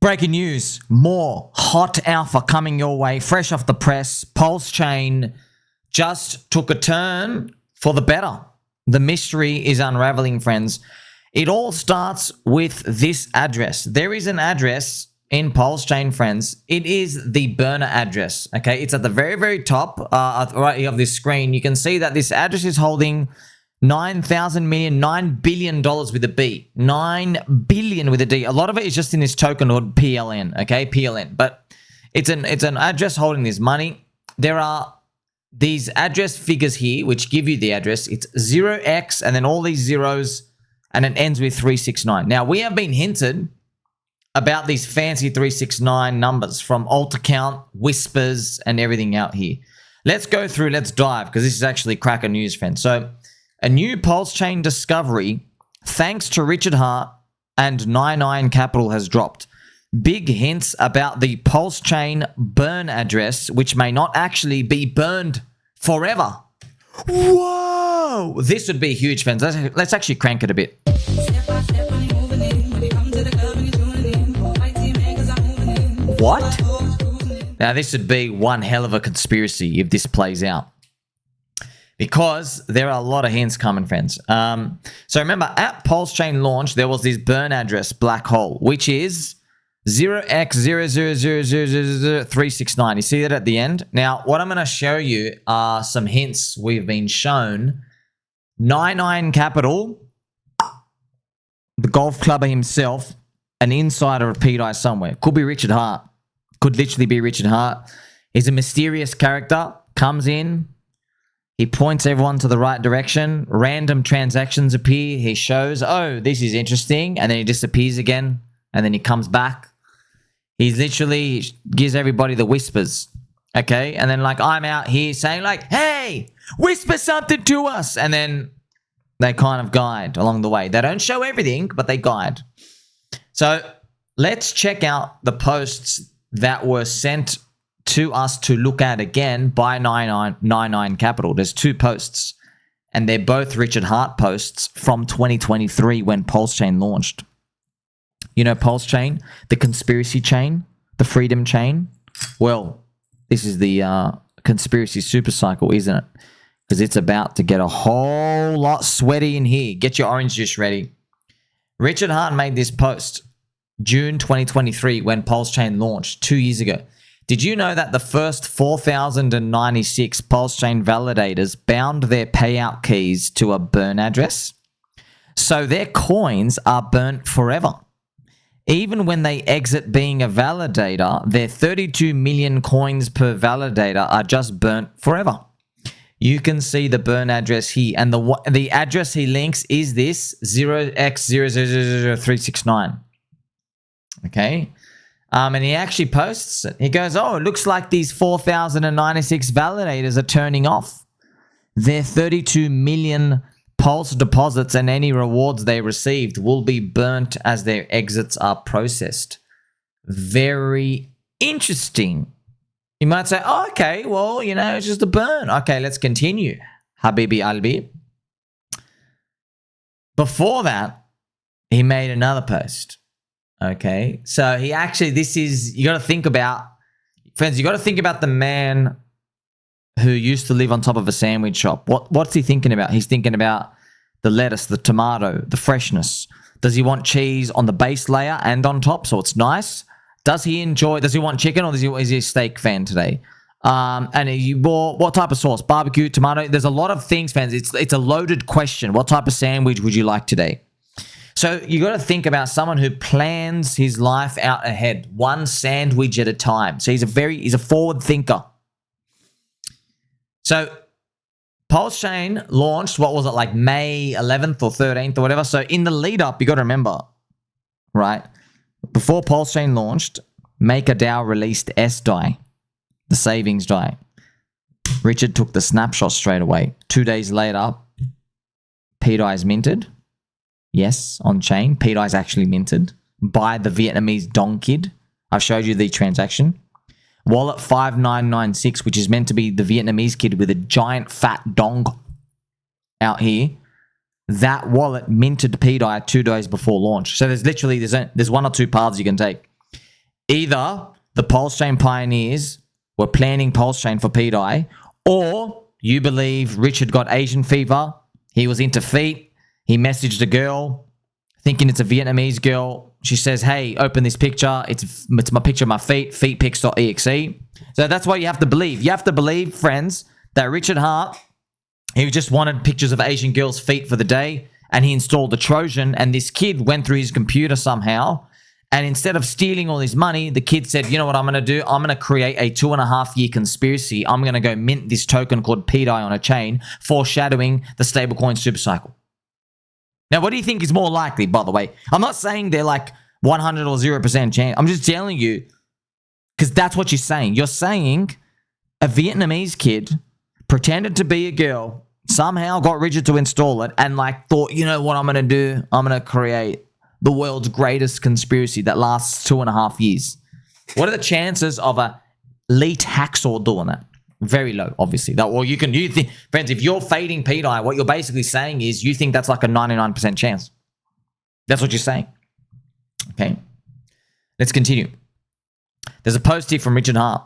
Breaking news, more hot alpha coming your way, fresh off the press. PulseChain just took a turn for the better. The mystery is unraveling, friends. It all starts with this address. There is an address in PulseChain, friends. It is the burner address, okay? It's at the very, very top right here of this screen. You can see that this address is holding $9 billion with a B. 9 billion with a D. A lot of it is just in this token called PLN, okay? PLN. But it's an address holding this money. There are these address figures here which give you the address. It's 0x and then all these zeros and it ends with 369. Now, we have been hinted about these fancy 369 numbers from alt account, whispers, and everything out here. Let's go through, let's dive, because this is actually cracker news, friends. So, a new PulseChain discovery, thanks to Richard Hart and NineIronCapital, has dropped. Big hints about the PulseChain burn address, which may not actually be burned forever. Whoa! This would be huge, friends. Let's actually crank it a bit. What? Now, this would be one hell of a conspiracy if this plays out. Because there are a lot of hints coming, friends. So remember, at PulseChain launch, there was this burn address black hole, which is 0x00000369. You see that at the end? Now, what I'm going to show you are some hints we've been shown. NineIronCapital, the golf clubber himself, an insider of pDAI somewhere. Could be Richard Hart. Could literally be Richard Hart. He's a mysterious character, comes in, he points everyone to the right direction. Random transactions appear. He shows, oh, this is interesting. And then he disappears again. And then he comes back. He literally gives everybody the whispers. Okay? And then, like, I'm out here saying, like, hey, whisper something to us. And then they kind of guide along the way. They don't show everything, but they guide. So let's check out the posts that were sent to us to look at again by NineIronCapital. There's two posts, and they're both Richard Hart posts from 2023 when PulseChain launched. You know PulseChain, the conspiracy chain, the freedom chain? Well, this is the conspiracy SuperCycle, isn't it? Because it's about to get a whole lot sweaty in here. Get your orange juice ready. Richard Hart made this post June 2023 when PulseChain launched 2 years ago. Did you know that the first 4,096 PulseChain validators bound their payout keys to a burn address? So their coins are burnt forever. Even when they exit being a validator, their 32 million coins per validator are just burnt forever. You can see the burn address here, and the address he links is this 0x000369. Okay? And he actually posts it. He goes, oh, it looks like these 4,096 validators are turning off. Their 32 million Pulse deposits and any rewards they received will be burnt as their exits are processed. Very interesting. You might say, oh, okay, well, you know, it's just a burn. Okay, let's continue. Habibi Albi. Before that, he made another post. Okay, so he actually, this is, you got to think about, friends, you got to think about the man who used to live on top of a sandwich shop. What's he thinking about? He's thinking about the lettuce, the tomato, the freshness. Does he want cheese on the base layer and on top so it's nice? Does he want chicken, or is he a steak fan today? And you bought what type of sauce? Barbecue, tomato? There's a lot of things, fans. It's a loaded question. What type of sandwich would you like today? So you got to think about someone who plans his life out ahead, one sandwich at a time. So he's a forward thinker. So PulseChain launched, what was it, like May 11th or 13th or whatever. So in the lead up, you got to remember, right? Before PulseChain launched, MakerDAO released SDAI, the savings DAI. Richard took the snapshot straight away. 2 days later, pDAI is minted. Yes, on chain. pDAI is actually minted by the Vietnamese Dong Kid. I've showed you the transaction. Wallet 5996, which is meant to be the Vietnamese kid with a giant fat dong out here. That wallet minted pDAI 2 days before launch. So there's literally, there's one or two paths you can take. Either the PulseChain pioneers were planning PulseChain for pDAI, or you believe Richard got Asian fever, he was into feet, he messaged a girl, thinking it's a Vietnamese girl. She says, hey, open this picture. It's my picture of my feet, feetpics.exe. So that's what you have to believe. You have to believe, friends, that Richard Hart, he just wanted pictures of Asian girls' feet for the day, and he installed the Trojan, and this kid went through his computer somehow, and instead of stealing all his money, the kid said, you know what I'm going to do? I'm going to create a 2.5-year conspiracy. I'm going to go mint this token called pDAI on a chain, foreshadowing the stablecoin SuperCycle. Now, what do you think is more likely, by the way? I'm not saying they're like 100 or 0% chance. I'm just telling you, because that's what you're saying. You're saying a Vietnamese kid pretended to be a girl, somehow got Richard to install it, and like thought, you know what I'm going to do? I'm going to create the world's greatest conspiracy that lasts 2.5 years. What are the chances of a elite hacksaw doing that? Very low, obviously. Well, you think, friends, if you're fading pDAI, what you're basically saying is you think that's like a 99% chance. That's what you're saying. Okay. Let's continue. There's a post here from Richard Hart.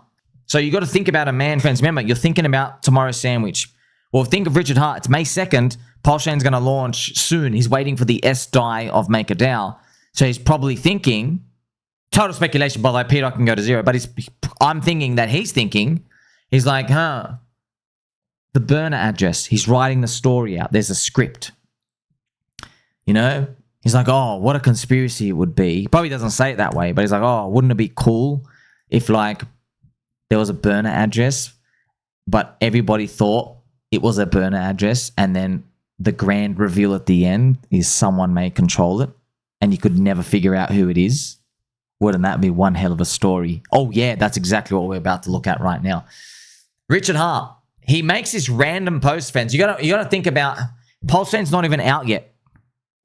So you got to think about a man, friends. Remember, you're thinking about tomorrow's sandwich. Well, think of Richard Hart. It's May 2nd. PulseChain's going to launch soon. He's waiting for the SDAI of MakerDAO. So he's probably thinking, total speculation, by the way, pDAI can go to 0, but I'm thinking that he's thinking, he's like, the burner address. He's writing the story out. There's a script. You know? He's like, oh, what a conspiracy it would be. He probably doesn't say it that way, but he's like, oh, wouldn't it be cool if like there was a burner address, but everybody thought it was a burner address, and then the grand reveal at the end is someone may control it, and you could never figure out who it is. Wouldn't that be one hell of a story? Oh yeah, that's exactly what we're about to look at right now. Richard Hart, he makes this random post, friends. You gotta think about PulseChain's not even out yet.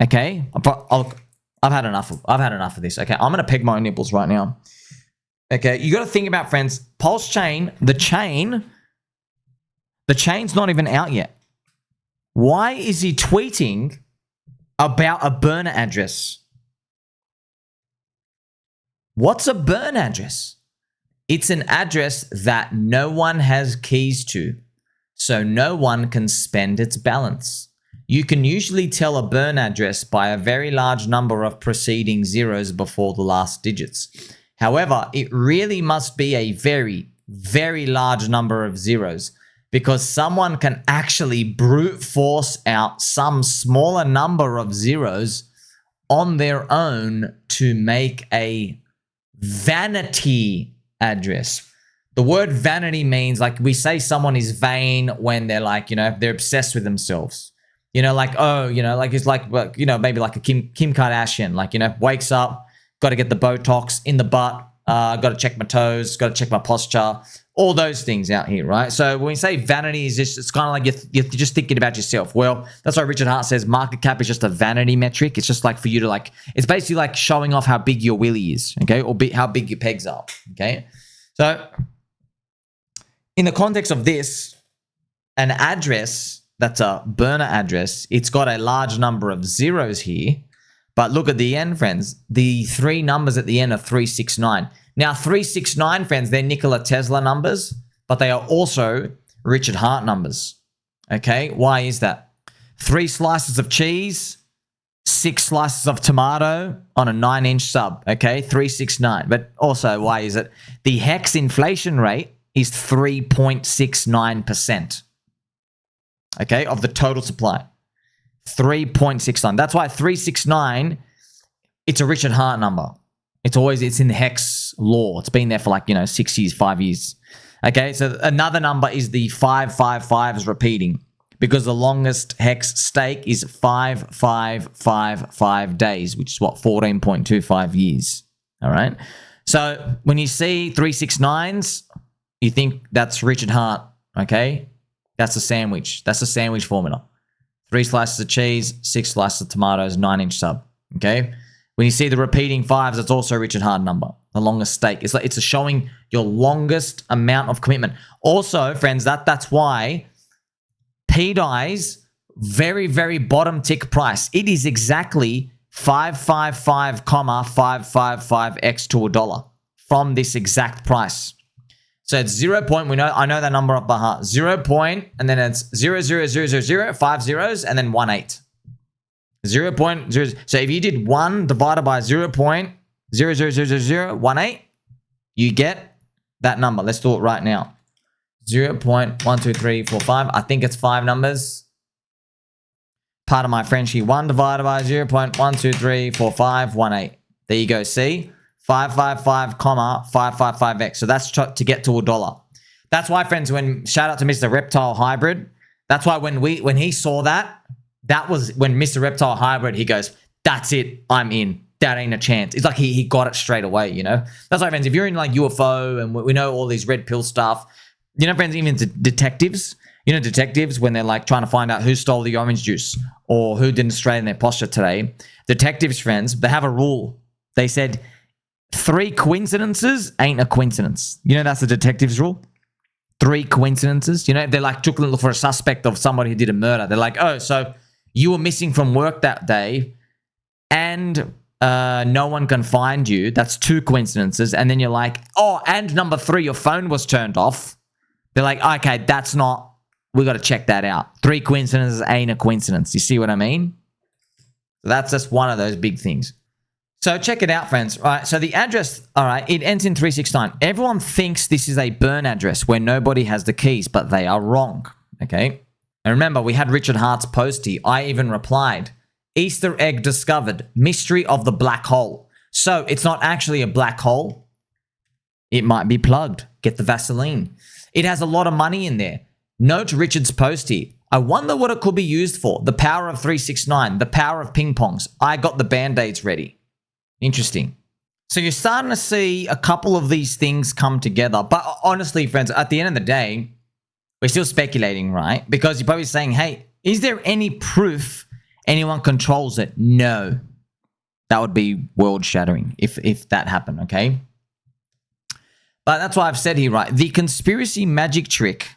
Okay, I've had enough of this. Okay, I'm gonna peg my own nipples right now. Okay, you gotta think about, friends. PulseChain, the chain's not even out yet. Why is he tweeting about a burner address? What's a burn address? It's an address that no one has keys to, so no one can spend its balance. You can usually tell a burn address by a very large number of preceding zeros before the last digits. However, it really must be a very, very large number of zeros, because someone can actually brute force out some smaller number of zeros on their own to make a vanity address. The word vanity means, like, we say someone is vain when they're like, you know, they're obsessed with themselves. You know, like, oh, you know, like it's like, you know, maybe like a Kim Kardashian, like, you know, wakes up, got to get the Botox in the butt, got to check my toes, got to check my posture, all those things out here, right? So when we say vanity, is just, it's kind of like you're just thinking about yourself. Well, that's why Richard Hart says market cap is just a vanity metric. It's just like for you to like, it's basically like showing off how big your willy is, okay? Or how big your pegs are, okay? So in the context of this, an address that's a burner address, it's got a large number of zeros here. But look at the end, friends. The three numbers at the end are 369. Now, 369, friends, they're Nikola Tesla numbers, but they are also Richard Hart numbers. Okay, why is that? 3 slices of cheese, 6 slices of tomato on a 9-inch sub. Okay, 369. But also, why is it? The HEX inflation rate is 3.69%. Okay, of the total supply. 3.69. That's why 369, it's a Richard Hart number. It's in the HEX law. It's been there for like, 6 years, 5 years. Okay, so another number is the 555 is repeating, because the longest HEX stake is 5555 days, which is what, 14.25 years. All right. So when you see 369s, you think that's Richard Hart. Okay, that's a sandwich. That's a sandwich formula. 3 slices of cheese, 6 slices of tomatoes, 9-inch sub. Okay. When you see the repeating 5s, it's also a Richard Hart number. The longest stake. It's like, it's showing your longest amount of commitment. Also, friends, that's why pDAI's very, very bottom tick price, it is exactly 555, 555x to $1. from this exact price. So it's 0. I know that number off by heart. 0 point, and then it's 0.0000, 5 zeros, and then 18. 0.0. So if you did 1 divided by 0.0000018, you get that number. Let's do it right now. 0.12345. I think it's 5 numbers. Part of my Frenchie. 1 divided by 0.1234518. There you go. See? 555, 555x. So that's to get to $1. That's why, friends, when shout out to Mr. Reptile Hybrid. That's why when he saw that was when Mr. Reptile Hybrid, he goes, that's it, I'm in. That ain't a chance. It's like he got it straight away, you know? That's why, friends, if you're in like UFO and we know all these red pill stuff, you know, friends, even detectives, you know, detectives, when they're like trying to find out who stole the orange juice or who didn't straighten their posture today, detectives, friends, they have a rule. They said, 3 coincidences ain't a coincidence. You know, that's the detective's rule. 3 coincidences. You know, they're like looking for a suspect of somebody who did a murder. They're like, oh, so you were missing from work that day and no one can find you. That's 2 coincidences. And then you're like, oh, and number 3, your phone was turned off. They're like, okay, that's not, we got to check that out. 3 coincidences ain't a coincidence. You see what I mean? So that's just one of those big things. So check it out, friends. All right, so the address, all right, it ends in 369. Everyone thinks this is a burn address where nobody has the keys, but they are wrong, okay? And remember, we had Richard Hart's post here. I even replied, Easter egg discovered, mystery of the black hole. So it's not actually a black hole. It might be plugged. Get the Vaseline. It has a lot of money in there. Note Richard's post here. I wonder what it could be used for. The power of 369, the power of ping pongs. I got the band-aids ready. Interesting. So you're starting to see a couple of these things come together. But honestly, friends, at the end of the day, we're still speculating, right? Because you're probably saying, hey, is there any proof anyone controls it? No. That would be world-shattering if that happened, okay? But that's why I've said here, right? The conspiracy magic trick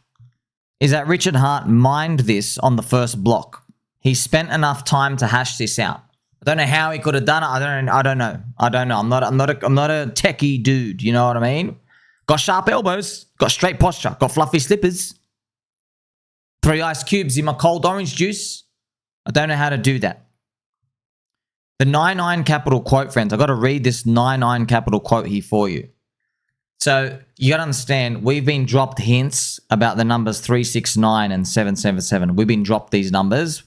is that Richard Hart mined this on the first block. He spent enough time to hash this out. I don't know how he could have done it. I don't know. I'm not a techie dude. You know what I mean? Got sharp elbows. Got straight posture. Got fluffy slippers. 3 ice cubes in my cold orange juice. I don't know how to do that. The NineIronCapital quote, friends. I got to read this NineIronCapital quote here for you. So you got to understand, we've been dropped hints about the numbers 369 and 777. We've been dropped these numbers,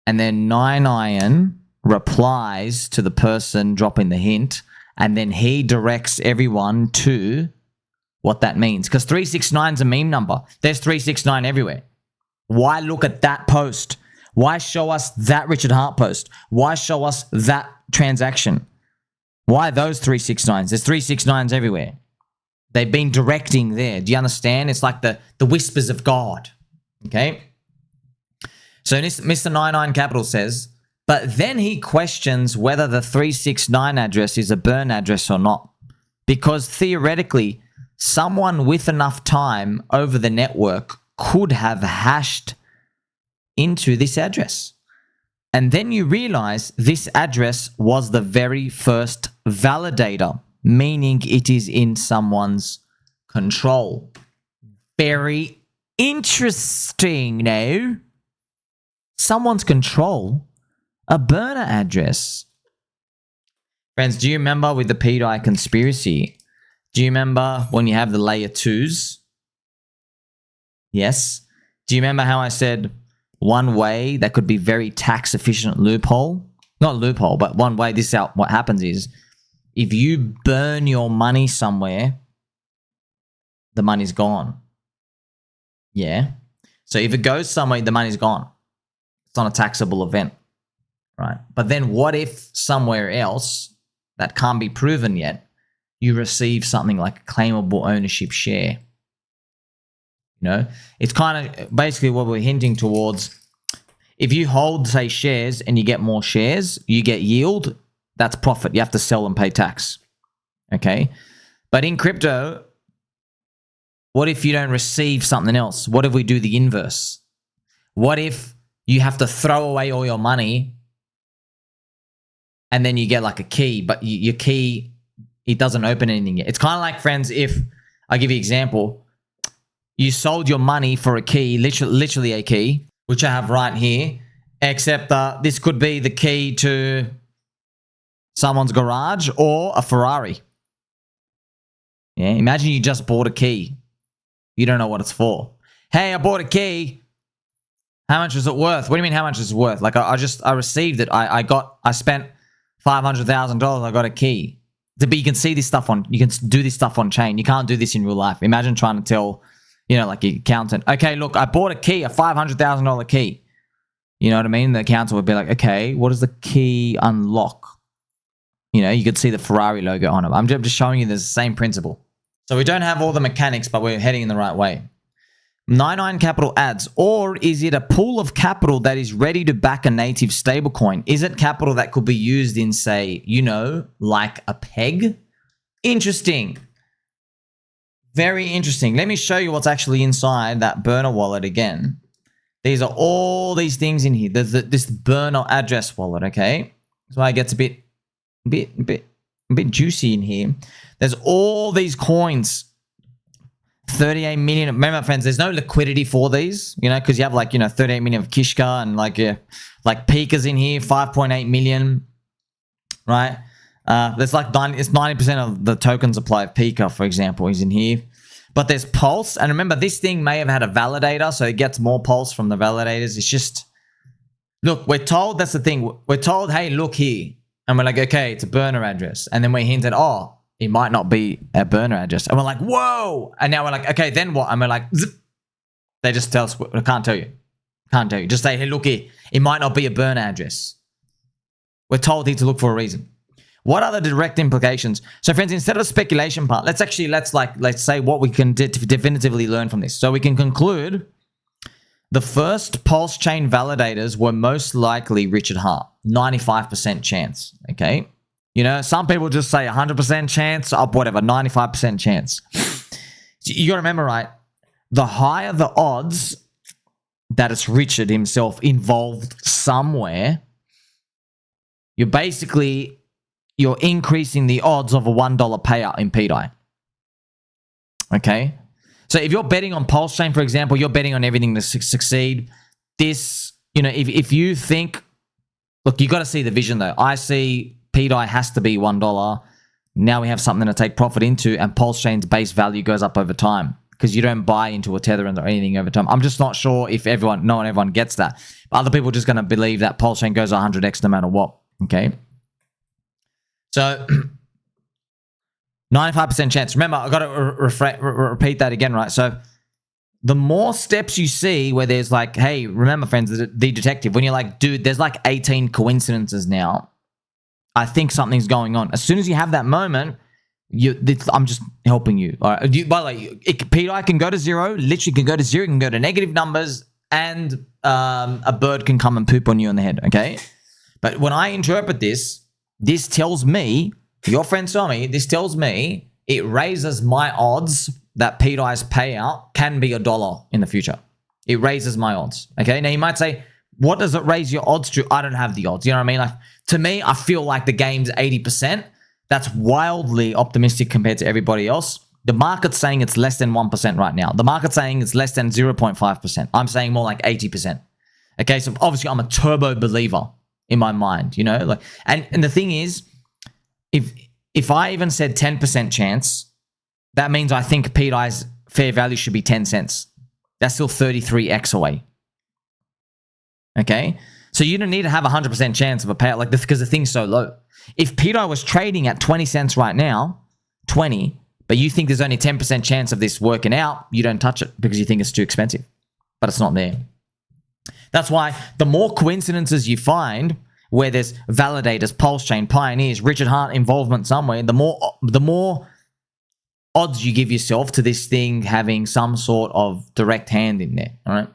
and then NineIron replies to the person dropping the hint, and then he directs everyone to what that means. Because 369 is a meme number. There's 369 everywhere. Why look at that post? Why show us that Richard Hart post? Why show us that transaction? Why those 369s? There's 369s everywhere. They've been directing there. Do you understand? It's like the whispers of God. Okay? So Mr. NineIronCapital says, but then he questions whether the 369 address is a burn address or not. Because theoretically, someone with enough time over the network could have hashed into this address. And then you realize this address was the very first validator, meaning it is in someone's control. Very interesting now. Someone's control. A burner address. Friends, do you remember with the pDAI conspiracy? Do you remember when you have the layer 2s? Yes. Do you remember how I said one way that could be very tax efficient loophole? Not loophole, but one way this out. What happens is if you burn your money somewhere, the money's gone. Yeah. So if it goes somewhere, the money's gone. It's not a taxable event. Right. But then what if somewhere else that can't be proven yet, you receive something like a claimable ownership share? You know, it's kind of basically what we're hinting towards. If you hold, say, shares and you get more shares, you get yield, that's profit. You have to sell and pay tax. Okay. But in crypto, what if you don't receive something else? What if we do the inverse? What if you have to throw away all your money and then you get like a key, but your key it doesn't open anything yet. It's kind of like, friends, if I give you an example, you sold your money for a key, literally a key, which I have right here, except this could be the key to someone's garage or a Ferrari. Yeah, imagine you just bought a key. You don't know what it's for. Hey, I bought a key. How much is it worth? What do you mean how much is it worth? Like I received it. I spent $500,000. I got a key. But you can see this stuff you can do this stuff on chain. You can't do this in real life. Imagine trying to tell, like your accountant, okay, look, I bought a key, a $500,000 key. You know what I mean? The accountant would be like, okay, what does the key unlock? You could see the Ferrari logo on it. I'm just showing you there's the same principle. So we don't have all the mechanics, but we're heading in the right way. NineIronCapital adds, or is it a pool of capital that is ready to back a native stablecoin? Is it capital that could be used in, say, like a peg? Interesting. Very interesting. Let me show you what's actually inside that burner wallet again. These are all these things in here. There's this burner address wallet, okay? That's why it gets a bit juicy in here. There's all these coins. 38 million. Remember, friends, there's no liquidity for these, because you have 38 million of Kishka and like Pika's in here, 5.8 million, right? There's it's 90% of the token supply of Pika, for example, is in here. But there's Pulse, and remember, this thing may have had a validator, so it gets more Pulse from the validators. It's just, look, we're told, that's the thing. We're told, hey, look here. And we're like, okay, it's a burner address. And then we hinted, oh, it might not be a burner address. And we're like, whoa. And now we're like, okay, then what? And we're like, zip. They just tell us, I can't tell you. Can't tell you. Just say, hey, look here. It might not be a burner address. We're told here to look for a reason. What are the direct implications? So friends, instead of the speculation part, let's say what we can definitively learn from this. So we can conclude the first PulseChain validators were most likely Richard Hart. 95% chance, okay? Some people just say 100% chance, up whatever, 95% chance. You got to remember, right? The higher the odds that it's Richard himself involved somewhere, you're increasing the odds of a $1 payout in pDAI. Okay? So if you're betting on PulseChain, for example, you're betting on everything to succeed. This, if you think, look, you got to see the vision though. I see pDAI has to be $1. Now we have something to take profit into, and PulseChain's base value goes up over time because you don't buy into a tether or anything over time. I'm just not sure if not everyone gets that. But other people are just going to believe that PulseChain goes 100x no matter what. Okay. So 95% chance. Remember, I got to repeat that again, right? So the more steps you see where there's like, hey, remember, friends, the detective, when you're like, dude, there's like 18 coincidences now. I think something's going on. As soon as you have that moment, I'm just helping you. All right. By the way, pDAI can go to zero, literally can go to zero, can go to negative numbers, and a bird can come and poop on you on the head, okay? But when I interpret this tells me, your friend Sommi, this tells me it raises my odds that pDAI's payout can be $1 in the future. It raises my odds, okay? Now, you might say, what does it raise your odds to? I don't have the odds. You know what I mean? Like, to me, I feel like the game's 80%. That's wildly optimistic compared to everybody else. The market's saying it's less than 1% right now. The market's saying it's less than 0.5%. I'm saying more like 80%. Okay, so obviously I'm a turbo believer in my mind, and the thing is, if I even said 10% chance, that means I think pDAI's fair value should be 10 cents. That's still 33x away. Okay, so you don't need to have 100% chance of a payout like this because the thing's so low. If pDAI was trading at 20 cents right now, 20, but you think there's only 10% chance of this working out, you don't touch it because you think it's too expensive, but it's not there. That's why the more coincidences you find where there's validators, PulseChain, pioneers, Richard Hart involvement somewhere, the more odds you give yourself to this thing having some sort of direct hand in there, all right?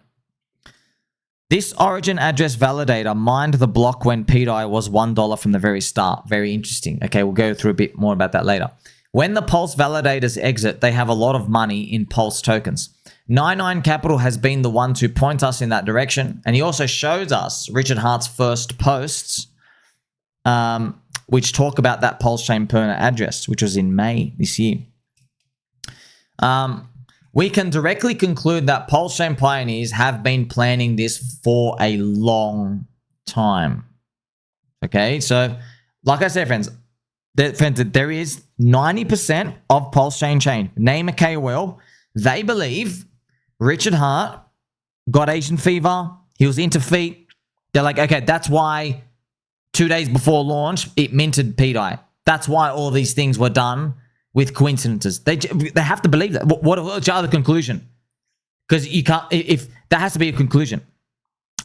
This origin address validator mined the block when pDAI was $1 from the very start. Very interesting. Okay, we'll go through a bit more about that later. When the Pulse validators exit, they have a lot of money in Pulse tokens. NineIronCapital has been the one to point us in that direction, and he also shows us Richard Hart's first posts which talk about that PulseChain permanent address, which was in May this year. We can directly conclude that PulseChain pioneers have been planning this for a long time. Okay, so like I said, friends, there is 90% of PulseChain chain. Name a KOL. They believe Richard Hart got Asian fever. He was into feet. They're like, okay, that's why 2 days before launch, it minted pDAI. That's why all these things were done with coincidences. They have to believe that. What's your other conclusion? Because you can't, if that has to be a conclusion.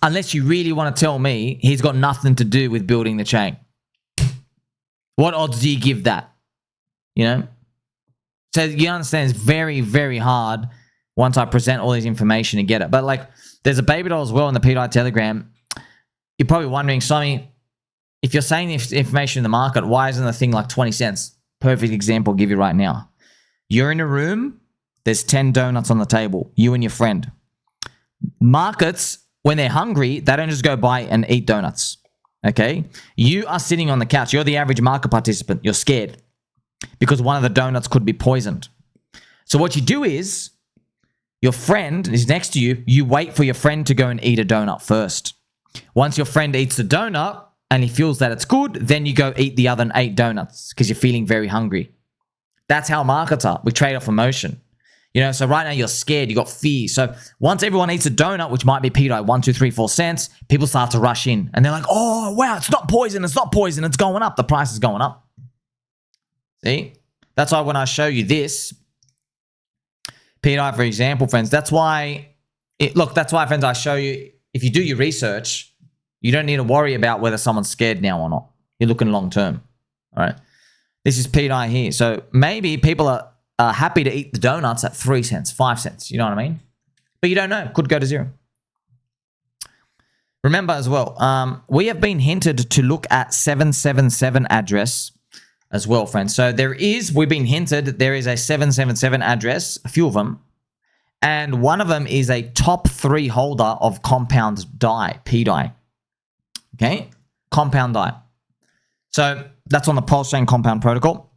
Unless you really want to tell me he's got nothing to do with building the chain. What odds do you give that? You know? So you understand it's very, very hard once I present all this information to get it. But like, there's a baby doll as well in the pDAI Telegram. You're probably wondering, Sommi, if you're saying this information in the market, why isn't the thing like 20 cents? Perfect example I'll give you right now. You're in a room, there's 10 donuts on the table, you and your friend. Markets, when they're hungry, they don't just go buy and eat donuts. Okay? You are sitting on the couch. You're the average market participant. You're scared because one of the donuts could be poisoned. So what you do is, your friend is next to you. You wait for your friend to go and eat a donut first. Once your friend eats the donut and he feels that it's good, then you go eat the other 8 donuts because you're feeling very hungry. That's how markets are. We trade off emotion. You know, so right now you're scared, you got fear. So once everyone eats a donut, which might be pDAI 1, 2, 3, 4 cents, people start to rush in and they're like, oh, wow, it's not poison, it's not poison, it's going up. The price is going up. See? That's why when I show you this, pDAI, for example, friends, that's why, friends, I show you, if you do your research, you don't need to worry about whether someone's scared now or not. You're looking long term. All right. This is pDAI here. So maybe people are happy to eat the donuts at 3 cents, 5 cents. You know what I mean? But you don't know. Could go to 0. Remember as well, we have been hinted to look at 777 address as well, friends. So we've been hinted, there is a 777 address, a few of them. And one of them is a top 3 holder of compound DAI, pDAI. Okay? Compound DAI. So that's on the PulseChain compound protocol.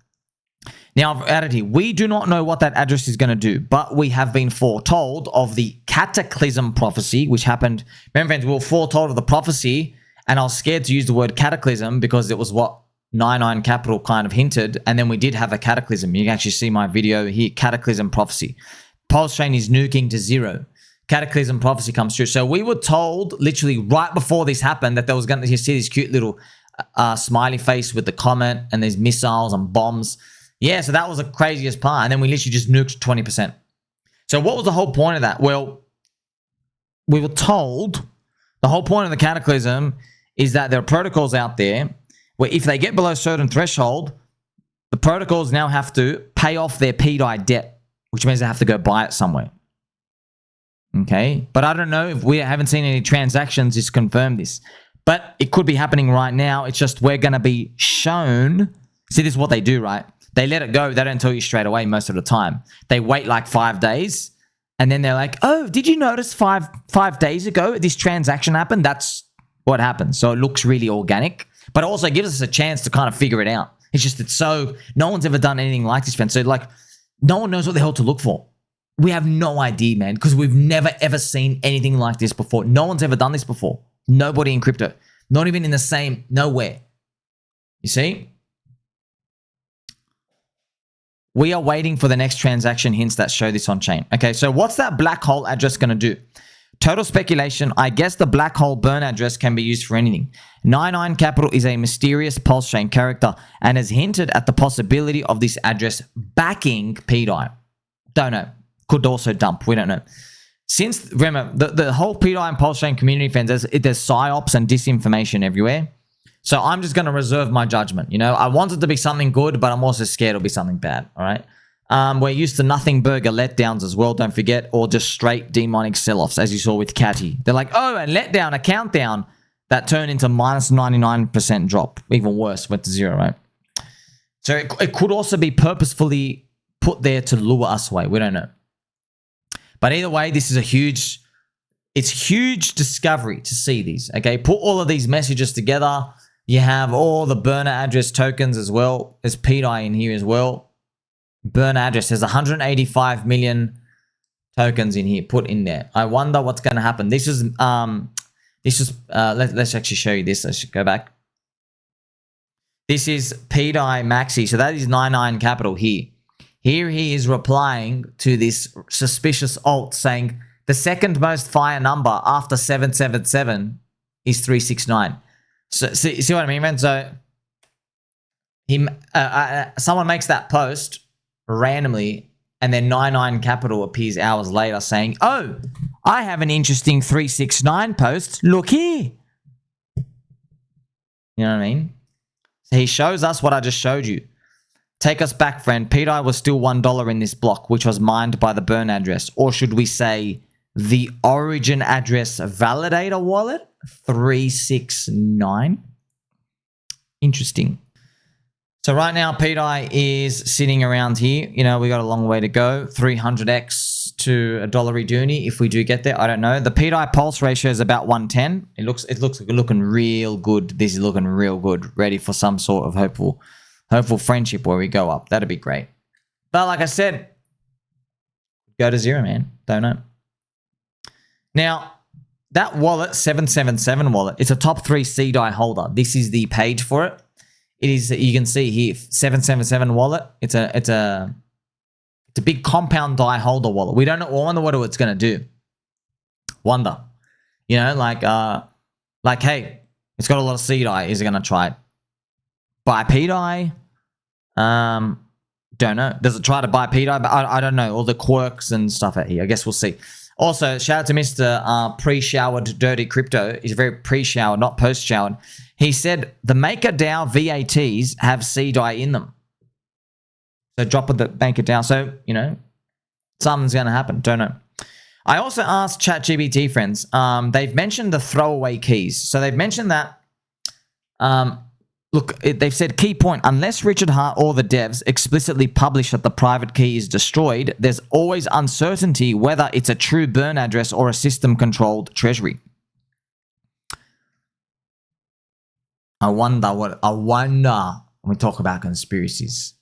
Now, I've added here, we do not know what that address is going to do, but we have been foretold of the Cataclysm Prophecy, which happened. Remember, friends, we were foretold of the prophecy, and I was scared to use the word Cataclysm because it was what NineIronCapital kind of hinted, and then we did have a Cataclysm. You can actually see my video here, Cataclysm Prophecy. PulseChain is nuking to 0. Cataclysm Prophecy comes true. So we were told literally right before this happened that there was going to, you see this cute little smiley face with the comment and there's missiles and bombs. Yeah, so that was the craziest part. And then we literally just nuked 20%. So what was the whole point of that? Well, we were told the whole point of the Cataclysm is that there are protocols out there where if they get below a certain threshold, the protocols now have to pay off their pDAI debt, which means they have to go buy it somewhere. Okay, but I don't know if we haven't seen any transactions just confirm this, but it could be happening right now. It's just we're going to be shown. See, this is what they do, right? They let it go. They don't tell you straight away most of the time. They wait like 5 days and then they're like, oh, did you notice five days ago this transaction happened? That's what happened. So it looks really organic, but it also gives us a chance to kind of figure it out. It's just, it's so, no one's ever done anything like this, friend. So like, no one knows what the hell to look for. We have no idea, man, because we've never, ever seen anything like this before. No one's ever done this before. Nobody in crypto. Not even in the same, nowhere. You see? We are waiting for the next transaction hints that show this on chain. Okay, so what's that black hole address going to do? Total speculation. I guess the black hole burn address can be used for anything. NineIronCapital is a mysterious PulseChain character and has hinted at the possibility of this address backing pDAI. Don't know. Could also dump. We don't know. Since, remember, the whole pDAI and PulseChain community, fans, there's psyops and disinformation everywhere. So I'm just going to reserve my judgment. You know, I want it to be something good, but I'm also scared it'll be something bad. All right. We're used to nothing burger letdowns as well, don't forget, or just straight demonic sell-offs, as you saw with Catty. They're like, oh, a letdown, a countdown, that turned into minus 99% drop. Even worse, went to 0, right? So it could also be purposefully put there to lure us away. We don't know. But either way, this is it's huge discovery to see these, okay? Put all of these messages together. You have all the burner address tokens as well. There's pDAI in here as well. Burner address. There's 185 million tokens in here put in there. I wonder what's going to happen. This is let's actually show you this. Let's go back. This is pDAI Maxi. So that is NineIronCapital here. Here he is replying to this suspicious alt saying the second most fire number after 777 is 369. So see what I mean, man? So someone makes that post randomly, and then NineIronCapital appears hours later saying, "Oh, I have an interesting 369 post. Look here." You know what I mean? So he shows us what I just showed you. Take us back, friend. pDAI was still $1 in this block, which was mined by the burn address. Or should we say the origin address validator wallet? 369. Interesting. So right now, pDAI is sitting around here. You know, we got a long way to go. 300x to $1 Dooney. If we do get there, I don't know. The pDAI pulse ratio is about 110. It looks looking real good. This is looking real good. Ready for some sort of hopeful friendship where we go up. That'd be great. But like I said, go to zero, man. Don't know. Now, that wallet, 777 wallet, it's a top 3 cDAI holder. This is the page for it. It is, you can see here, 777 wallet. It's a big compound DAI holder wallet. We don't know. I wonder what it's going to do. Wonder. You know, like, hey, it's got a lot of cDAI. Is it going to try it? Buy pDAI? Don't know. Does it try to buy pDAI? But I don't know. All the quirks and stuff out here. I guess we'll see. Also, shout out to Mr. Pre-showered Dirty Crypto. He's very pre-showered, not post-showered. He said the MakerDAO Vats have cDAI in them. So drop the MakerDAO. So, you know, something's going to happen. Don't know. I also asked ChatGPT friends. They've mentioned the throwaway keys. So they've mentioned that. Look, they've said key point, unless Richard Hart or the devs explicitly publish that the private key is destroyed, there's always uncertainty whether it's a true burn address or a system-controlled treasury. I wonder when we talk about conspiracies.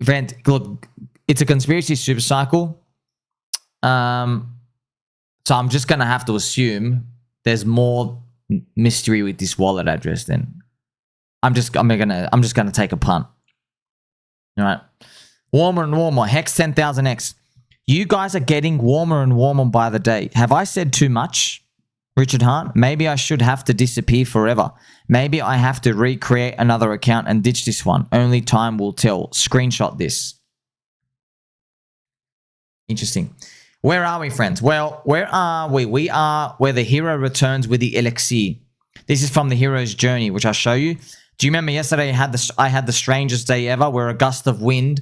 Friend, look, it's a conspiracy super cycle. So I'm just going to have to assume there's more mystery with this wallet address. Then I'm just gonna take a punt. All right, warmer and warmer. Hex 10,000x. You guys are getting warmer and warmer by the day. Have I said too much, Richard Hart? Maybe I should have to disappear forever. Maybe I have to recreate another account and ditch this one. Only time will tell. Screenshot this. Interesting. Where are we, friends? Well, where are we? We are where the hero returns with the Elixir. This is from the hero's journey, which I'll show you. Do you remember yesterday I had the strangest day ever where a gust of wind,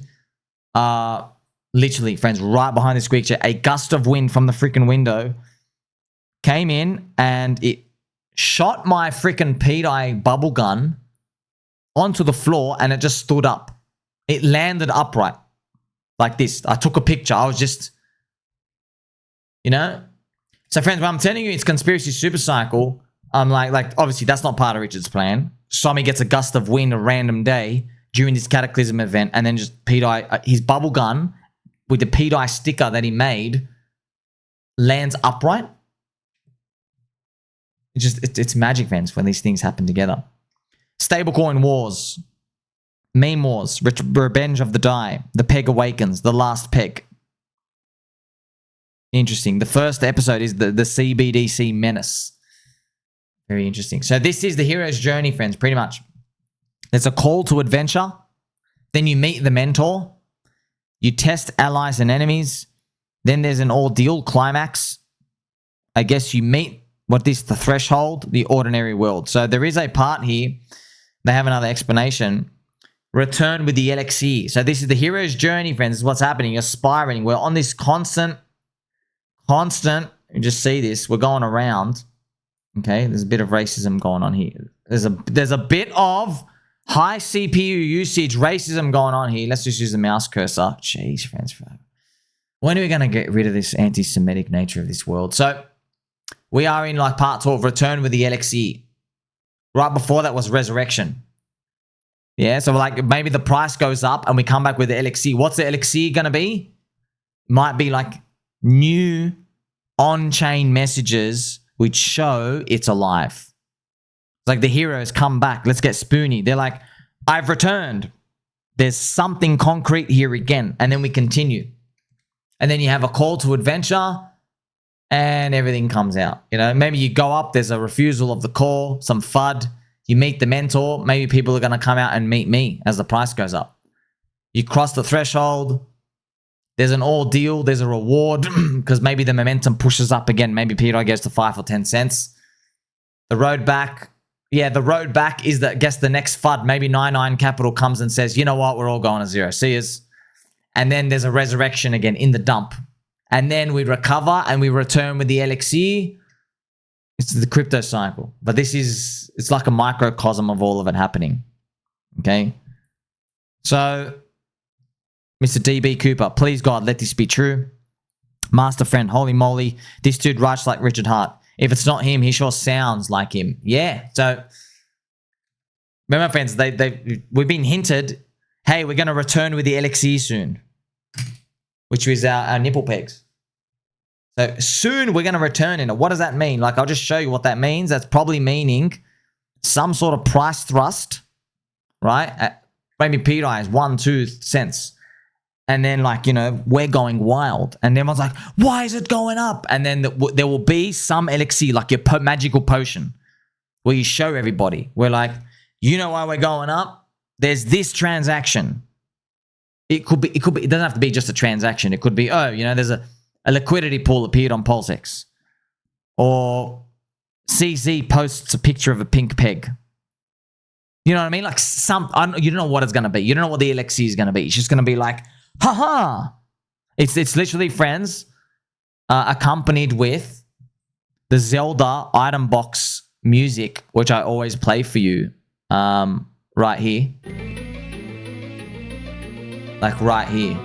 literally, friends, right behind the squeak chair, a gust of wind from the freaking window came in and it shot my freaking pDAI bubble gun onto the floor and it just stood up. It landed upright like this. I took a picture. I was just... You know? So, friends, when I'm telling you it's conspiracy super cycle, I'm like, obviously, that's not part of Richard's plan. Sommi gets a gust of wind a random day during this Cataclysm event, and then just pDAI, his bubble gun with the pDAI sticker that he made lands upright. It's magic, friends, when these things happen together. StableCoin Wars. Meme Wars. Revenge of the DAI. The Peg Awakens. The Last Peg. Interesting. The first episode is the cBDC menace. Very interesting. So this is the hero's journey, friends, pretty much. There's a call to adventure. Then you meet the mentor. You test allies and enemies. Then there's an ordeal climax. I guess you meet the threshold, the ordinary world. So there is a part here. They have another explanation. Return with the Elixir. So this is the hero's journey, friends. This is what's happening. You're spiraling. We're on this constant, you just see this, we're going around. Okay, there's a bit of racism going on here. There's a bit of high CPU usage racism going on here. Let's just use the mouse cursor. Jeez, friends. When are we going to get rid of this anti-Semitic nature of this world? So we are in like part 12, return with the Elixir. Right before that was resurrection. Yeah, so like maybe the price goes up and we come back with the Elixir. What's the Elixir going to be? Might be like new on-chain messages which show it's alive. It's like the heroes come back. Let's get spoony. They're like, I've returned. There's something concrete here again. And then we continue. And then you have a call to adventure and everything comes out. You know, maybe you go up, there's a refusal of the call, some FUD. You meet the mentor. Maybe people are going to come out and meet me as the price goes up. You cross the threshold. There's an ordeal. There's a reward because maybe the momentum pushes up again. Maybe pDAI goes to 5 or 10 cents. The road back. Yeah, the road back is, I guess, the next FUD. Maybe NineIronCapital comes and says, you know what? We're all going to zero. See us. And then there's a resurrection again in the dump. And then we recover and we return with the Elixir. It's the crypto cycle. But this is, it's like a microcosm of all of it happening. Okay. So, Mr. DB Cooper, please God, let this be true. Master friend, holy moly. This dude writes like Richard Hart. If it's not him, he sure sounds like him. Yeah. So, remember friends, we've been hinted, hey, we're going to return with the Elixir soon. Which is our nipple pegs. So soon we're going to return in it. What does that mean? Like, I'll just show you what that means. That's probably meaning some sort of price thrust, right? Maybe pDAI is 1-2 cents. And then like, you know, we're going wild. And everyone's like, why is it going up? And then there will be some Elixir, like your magical potion, where you show everybody. We're like, you know why we're going up? There's this transaction. It could be, it doesn't have to be just a transaction. It could be, oh, you know, there's a liquidity pool appeared on PulseX. Or CZ posts a picture of a pink peg. You know what I mean? Like you don't know what it's going to be. You don't know what the Elixir is going to be. It's just going to be like, haha. It's literally, friends, accompanied with the Zelda item box music, which I always play for you right here. Like right here.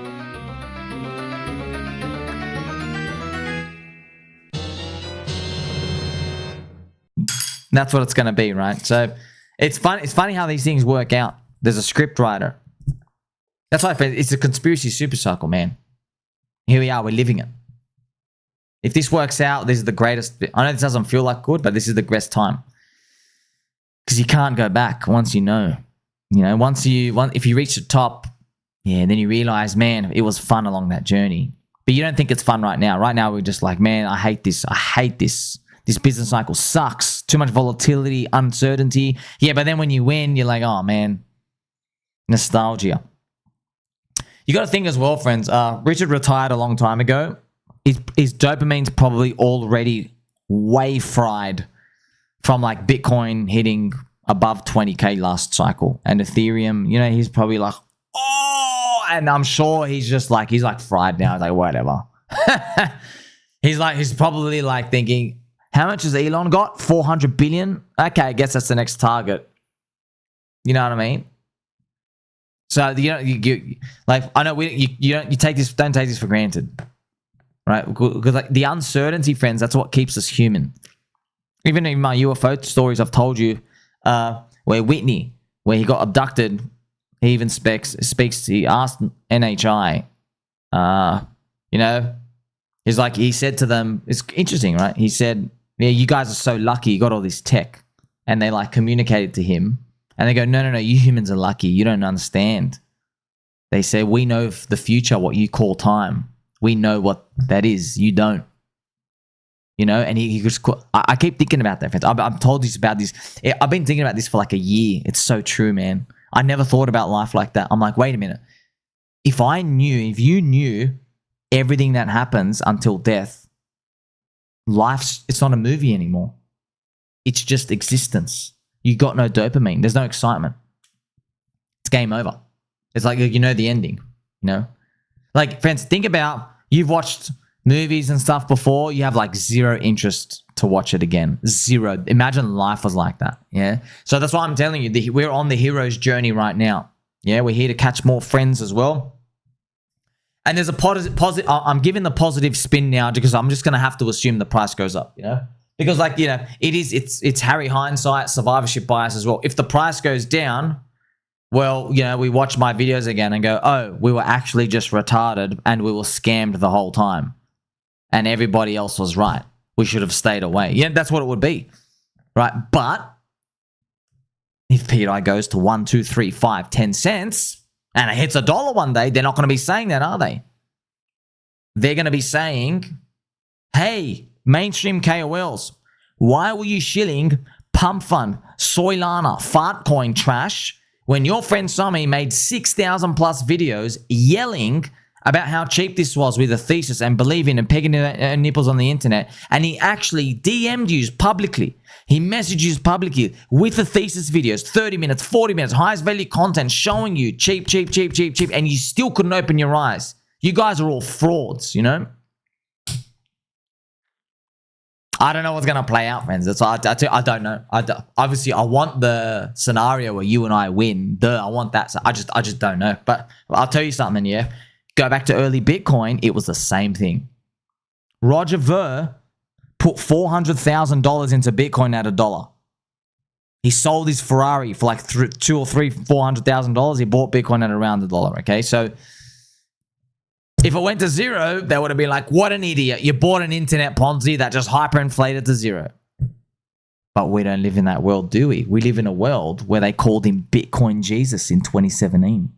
That's what it's going to be, right? So it's funny how these things work out. There's a script writer. That's why it's a conspiracy supercycle, man. Here we are, we're living it. If this works out, this is the greatest. I know this doesn't feel like good, but this is the best time. Because you can't go back once you know. You know, if you reach the top, yeah, then you realize, man, it was fun along that journey. But you don't think it's fun right now. Right now, we're just like, man, I hate this. I hate this. This business cycle sucks. Too much volatility, uncertainty. Yeah, but then when you win, you're like, oh, man, nostalgia. You got to think as well, friends. Richard retired a long time ago. His dopamine's probably already way fried from like Bitcoin hitting above 20K last cycle. And Ethereum, you know, he's probably like, oh, and I'm sure he's like fried now. He's like, whatever. He's probably like thinking, how much has Elon got? 400 billion? Okay, I guess that's the next target. You know what I mean? So you like, I know you don't take this for granted, right? Because like the uncertainty, friends, that's what keeps us human. Even in my UFO stories, I've told you, where Whitney, where he got abducted, he even he asked NHI, you know, he said to them, it's interesting, right? He said, yeah, you guys are so lucky you got all this tech. And they like communicated to him. And they go, no, you humans are lucky. You don't understand. They say, we know the future, what you call time. We know what that is. You don't. You know, and he just, I keep thinking about that, friends. I've told you about this. I've been thinking about this for like a year. It's so true, man. I never thought about life like that. I'm like, wait a minute. If you knew everything that happens until death, it's not a movie anymore. It's just existence. You got no dopamine. There's no excitement. It's game over. It's like, you know the ending, you know? Like, friends, think about, you've watched movies and stuff before, you have like zero interest to watch it again. Zero. Imagine life was like that, yeah? So that's why I'm telling you, we're on the hero's journey right now. Yeah, we're here to catch more friends as well. And there's a positive, I'm giving the positive spin now because I'm just going to have to assume the price goes up, you know? Because like, you know, it's Harry hindsight, survivorship bias as well. If the price goes down, well, you know, we watch my videos again and go, oh, we were actually just retarded and we were scammed the whole time. And everybody else was right. We should have stayed away. Yeah, that's what it would be. Right? But if pDAI goes to 1, 2, 3, 5, 10 cents and it hits $1 one day, they're not going to be saying that, are they? They're going to be saying, hey, mainstream KOLs, why were you shilling Pump Fund, Soylana, Fartcoin trash when your friend Sommi made 6,000 plus videos yelling about how cheap this was with a thesis and believing and pegging nipples on the internet, and he actually DM'd you publicly. He messaged you publicly with the thesis videos, 30 minutes, 40 minutes, highest value content showing you cheap, cheap, cheap, cheap, cheap, and you still couldn't open your eyes. You guys are all frauds, you know? I don't know what's going to play out, friends. That's I don't know. Obviously, I want the scenario where you and I win. I want that. So I just don't know. But I'll tell you something, yeah? Go back to early Bitcoin, it was the same thing. Roger Ver put $400,000 into Bitcoin at $1. He sold his Ferrari for like $200,000 or $400,000. He bought Bitcoin at around $1. Okay, so if it went to zero, they would have been like, what an idiot. You bought an internet Ponzi that just hyperinflated to zero. But we don't live in that world, do we? We live in a world where they called him Bitcoin Jesus in 2017.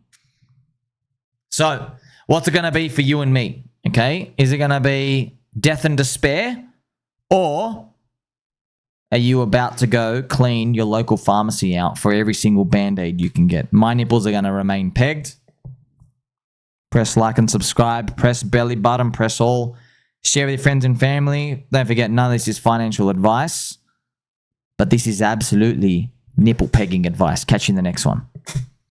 So what's it going to be for you and me? Okay, is it going to be death and despair? Or are you about to go clean your local pharmacy out for every single Band-Aid you can get? My nipples are going to remain pegged. Press like and subscribe. Press belly button. Press all. Share with your friends and family. Don't forget, none of this is financial advice. But this is absolutely nipple pegging advice. Catch you in the next one.